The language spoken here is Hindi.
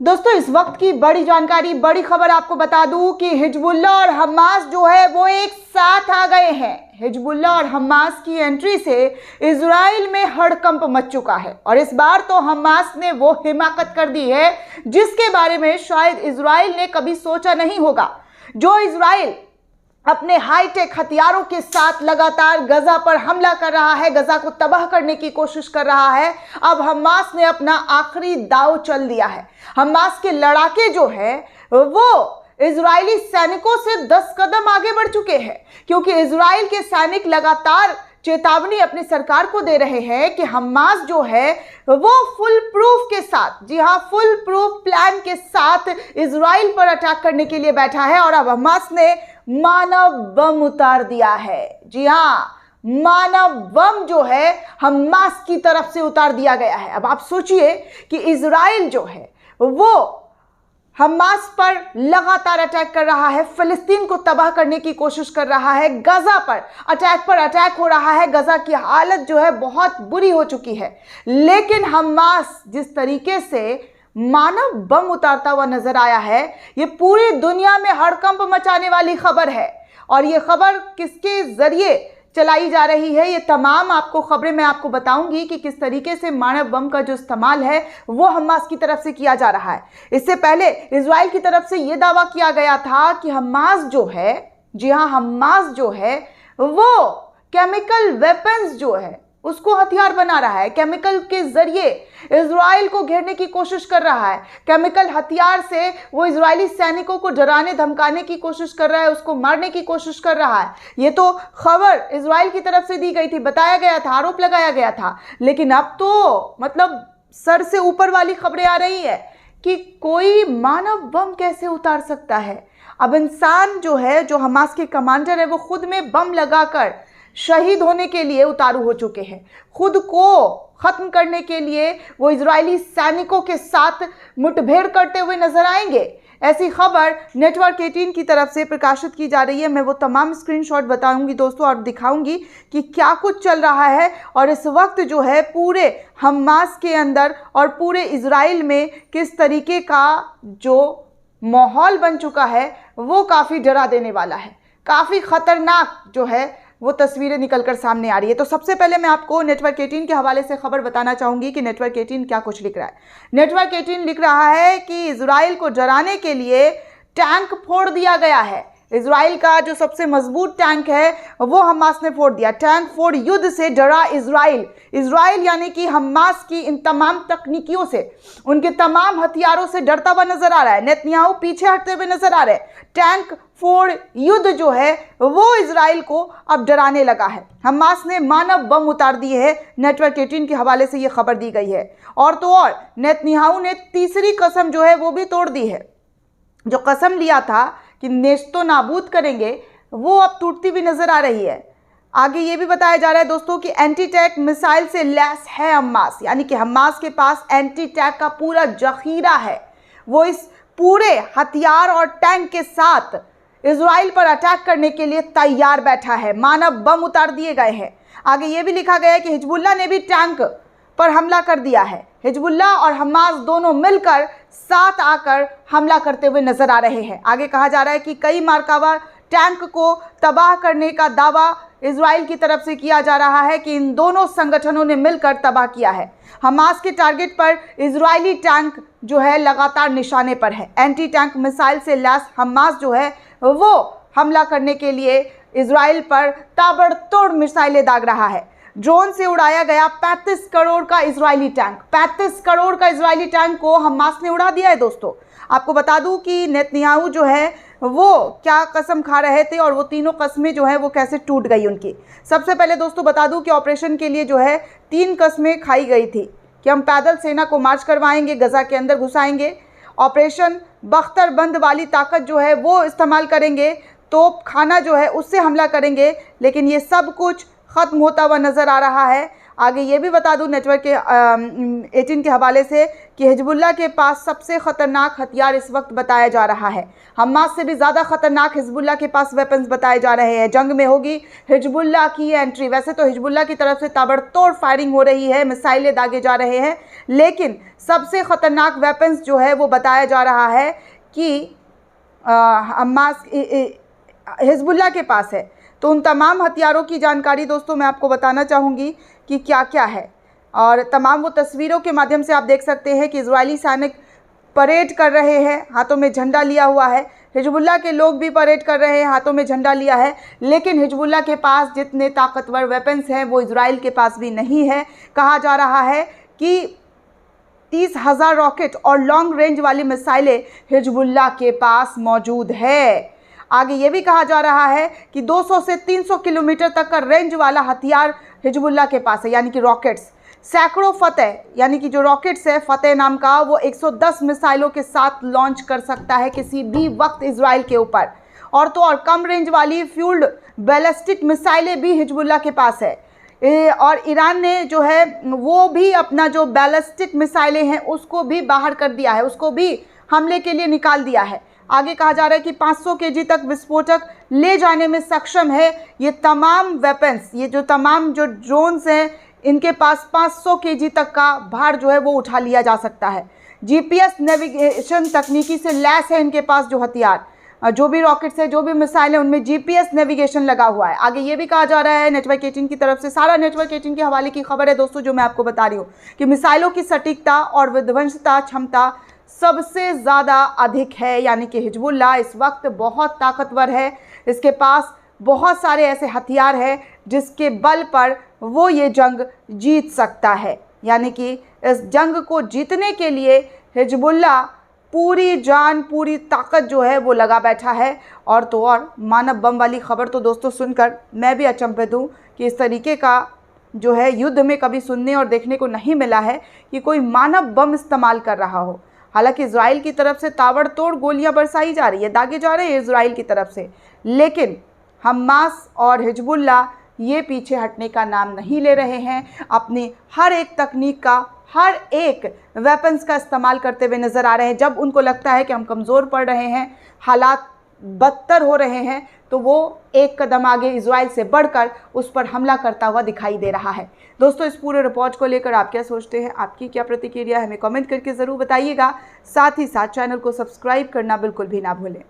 दोस्तों इस वक्त की बड़ी जानकारी, बड़ी खबर आपको बता दूं कि हिजबुल्लाह और हमास जो है वो एक साथ आ गए हैं। हिजबुल्लाह और हमास की एंट्री से इजराइल में हड़कंप मच चुका है और इस बार तो हमास ने वो हिमाकत कर दी है जिसके बारे में शायद इजराइल ने कभी सोचा नहीं होगा। जो इजराइल अपने हाईटेक हथियारों के साथ लगातार गजा पर हमला कर रहा है, गजा को तबाह करने की कोशिश कर रहा है, अब हमास ने अपना आखिरी दांव चल दिया है। हमास के लड़ाके जो है वो इजरायली सैनिकों से 10 कदम आगे बढ़ चुके हैं, क्योंकि इजराइल के सैनिक लगातार चेतावनी अपनी सरकार को दे रहे हैं कि हमास जो है वो फुल प्रूफ के साथ, जी हाँ, फुल प्रूफ प्लान के साथ इजराइल पर अटैक करने के लिए बैठा है। और अब हमास ने मानव बम उतार दिया है। जी हाँ, मानव बम जो है हमास की तरफ से उतार दिया गया है। अब आप सोचिए कि इजराइल जो है वो हमास पर लगातार अटैक कर रहा है, फिलिस्तीन को तबाह करने की कोशिश कर रहा है, गजा पर अटैक हो रहा है। गजा की हालत जो है बहुत बुरी हो चुकी है, लेकिन हमास जिस तरीके से मानव बम उतारता हुआ नजर आया है, ये पूरी दुनिया में हड़कंप मचाने वाली खबर है। और ये खबर किसके जरिए चलाई जा रही है, ये तमाम आपको खबरें मैं आपको बताऊंगी कि किस तरीके से मानव बम का जो इस्तेमाल है वो हमास की तरफ से किया जा रहा है। इससे पहले इजराइल की तरफ से ये दावा किया गया था कि हमास जो है, जी हाँ, हमास जो है वो केमिकल वेपन्स जो है उसको हथियार बना रहा है, केमिकल के जरिए इजराइल को घेरने की कोशिश कर रहा है। केमिकल हथियार से वो इजरायली सैनिकों को डराने धमकाने की कोशिश कर रहा है, उसको मारने की कोशिश कर रहा है। ये तो खबर इजराइल की तरफ से दी गई थी, बताया गया था, आरोप लगाया गया था। लेकिन अब तो मतलब सर से ऊपर वाली खबरें आ रही है कि कोई मानव बम कैसे उतार सकता है। अब इंसान जो है, जो हमास के कमांडर है, वो खुद में बम लगाकर शहीद होने के लिए उतारू हो चुके हैं। खुद को खत्म करने के लिए वो इजरायली सैनिकों के साथ मुठभेड़ करते हुए नजर आएंगे। ऐसी खबर नेटवर्क 18 की तरफ से प्रकाशित की जा रही है। मैं वो तमाम स्क्रीनशॉट बताऊंगी दोस्तों और दिखाऊंगी कि क्या कुछ चल रहा है। और इस वक्त जो है पूरे हमास के अंदर और पूरे इजराइल में किस तरीके का जो माहौल बन चुका है वो काफ़ी डरा देने वाला है। काफ़ी खतरनाक जो है वो तस्वीरें निकलकर सामने आ रही है। तो सबसे पहले मैं आपको नेटवर्क 18 के हवाले से खबर बताना चाहूंगी कि नेटवर्क 18 क्या कुछ लिख रहा है। नेटवर्क 18 लिख रहा है कि इजराइल को डराने के लिए टैंक फोड़ दिया गया है। इजराइल का जो सबसे मजबूत टैंक है वो हमास ने फोड़ दिया। टैंक फोड़ युद्ध से डरा इजराइल। इजराइल यानी कि हमास की इन तमाम तकनीकियों से, उनके तमाम हथियारों से डरता हुआ नजर आ रहा है। नेतन्याहू पीछे हटते हुए नजर आ रहे हैं। टैंक फोड़ युद्ध जो है वो इजराइल को अब डराने लगा है। हमास ने मानव बम उतार दिए हैं। नेटवर्क 18 के हवाले से ये खबर दी गई है। और तो और नेतन्याहू ने तीसरी कसम जो है वो भी तोड़ दी है। जो कसम लिया था कि नेस्तो नाबूद करेंगे, वो अब टूटती हुई नजर आ रही है। आगे ये भी बताया जा रहा है दोस्तों कि एंटी टैंक मिसाइल से लैस है हमास, यानी कि हमास के पास एंटी टैंक का पूरा जखीरा है। वो इस पूरे हथियार और टैंक के साथ इजराइल पर अटैक करने के लिए तैयार बैठा है। मानव बम उतार दिए गए हैं। आगे ये भी लिखा गया है कि हिजबुल्लाह ने भी टैंक पर हमला कर दिया है। हिजबुल्लाह और हमास दोनों मिलकर साथ आकर हमला करते हुए नजर आ रहे हैं। आगे कहा जा रहा है कि कई मार्कावा टैंक को तबाह करने का दावा इजराइल की तरफ से किया जा रहा है कि इन दोनों संगठनों ने मिलकर तबाह किया है। हमास के टारगेट पर इजरायली टैंक जो है लगातार निशाने पर है। एंटी टैंक मिसाइल से लैस हमास जो है वो हमला करने के लिए इजराइल पर ताबड़तोड़ मिसाइलें दाग रहा है। ड्रोन से उड़ाया गया 35 करोड़ का इजरायली टैंक, 35 करोड़ का इजरायली टैंक को हमास ने उड़ा दिया है। दोस्तों आपको बता दूं कि नेतन्याहू जो है वो क्या कसम खा रहे थे और वो तीनों कस्में जो है वो कैसे टूट गई उनकी। सबसे पहले दोस्तों बता दूं कि ऑपरेशन के लिए जो है 3 कस्में खाई गई थी कि हम पैदल सेना को मार्च करवाएंगे, गजा के अंदर घुसाएंगे, ऑपरेशन बख्तरबंद वाली ताकत जो है वो इस्तेमाल करेंगे, तोप खाना जो है उससे हमला करेंगे। लेकिन ये सब कुछ ख़त्म होता हुआ नज़र आ रहा है। आगे ये भी बता दूं नेटवर्क के 18 के हवाले से कि हिजबुल्लाह के पास सबसे ख़तरनाक हथियार इस वक्त बताया जा रहा है। हमास से भी ज़्यादा ख़तरनाक हिजबुल्लाह के पास वेपन्स बताए जा रहे हैं। जंग में होगी हिजबुल्लाह की एंट्री। वैसे तो हिजबुल्लाह की तरफ से ताबड़तोड़ फायरिंग हो रही है, मिसाइलें दागे जा रहे हैं, लेकिन सबसे ख़तरनाक वेपन्स जो है वो बताया जा रहा है कि हमास हिजबुल्लाह के पास है। तो उन तमाम हथियारों की जानकारी दोस्तों मैं आपको बताना चाहूँगी कि क्या क्या है, और तमाम वो तस्वीरों के माध्यम से आप देख सकते हैं कि इजरायली सैनिक परेड कर रहे हैं, हाथों में झंडा लिया हुआ है। हिजबुल्लाह के लोग भी परेड कर रहे हैं, हाथों में झंडा लिया है, लेकिन हिजबुल्लाह के पास जितने ताकतवर वेपन्स हैं वो इजराइल के पास भी नहीं है। कहा जा रहा है कि 30,000 रॉकेट और लॉन्ग रेंज वाली मिसाइलें हिजबुल्लाह के पास मौजूद है। आगे ये भी कहा जा रहा है कि 200 से 300 किलोमीटर तक का रेंज वाला हथियार हिजबुल्लाह के पास है, यानी कि रॉकेट्स। सैकड़ों फतेह, यानी कि जो रॉकेट्स है फतेह नाम का, वो 110 मिसाइलों के साथ लॉन्च कर सकता है किसी भी वक्त इजराइल के ऊपर। और तो और कम रेंज वाली फ्यूल्ड बैलिस्टिक मिसाइलें भी हिजबुल्लाह के पास है। और ईरान ने जो है वो भी अपना जो बैलिस्टिक मिसाइलें हैं उसको भी बाहर कर दिया है, उसको भी हमले के लिए निकाल दिया है। आगे कहा जा रहा है कि 500 केजी तक विस्फोटक ले जाने में सक्षम है ये तमाम वेपन्स। ये जो तमाम जो ड्रोन्स हैं इनके पास 500 केजी तक का भार जो है वो उठा लिया जा सकता है। जीपीएस नेविगेशन तकनीकी से लैस है इनके पास जो हथियार, जो भी रॉकेट्स है, जो भी मिसाइल है, उनमें जीपीएस नेविगेशन लगा हुआ है। आगे ये भी कहा जा रहा है नेटवर्क 18 की तरफ से, सारा नेटवर्क 18 के हवाले की खबर है दोस्तों जो मैं आपको बता रही हूँ, कि मिसाइलों की सटीकता और विध्वंसता क्षमता सबसे ज़्यादा अधिक है, यानी कि हिजबुल्लाह इस वक्त बहुत ताकतवर है। इसके पास बहुत सारे ऐसे हथियार हैं जिसके बल पर वो ये जंग जीत सकता है। यानी कि इस जंग को जीतने के लिए हिजबुल्लाह पूरी जान पूरी ताकत जो है वो लगा बैठा है। और तो और मानव बम वाली खबर तो दोस्तों सुनकर मैं भी अचंभित हूँ कि इस तरीके का जो है युद्ध में कभी सुनने और देखने को नहीं मिला है कि कोई मानव बम इस्तेमाल कर रहा हो। हालांकि इजराइल की तरफ से ताबड़तोड़ गोलियां बरसाई जा रही है, दागे जा रहे हैं इजराइल की तरफ से, लेकिन हमास और हिजबुल्लाह ये पीछे हटने का नाम नहीं ले रहे हैं। अपनी हर एक तकनीक का, हर एक वेपन्स का इस्तेमाल करते हुए नज़र आ रहे हैं। जब उनको लगता है कि हम कमज़ोर पड़ रहे हैं, हालात बदतर हो रहे हैं, तो वो एक कदम आगे इजराइल से बढ़कर उस पर हमला करता हुआ दिखाई दे रहा है। दोस्तों इस पूरे रिपोर्ट को लेकर आप क्या सोचते हैं, आपकी क्या प्रतिक्रिया है, हमें कमेंट करके ज़रूर बताइएगा। साथ ही साथ चैनल को सब्सक्राइब करना बिल्कुल भी ना भूलें।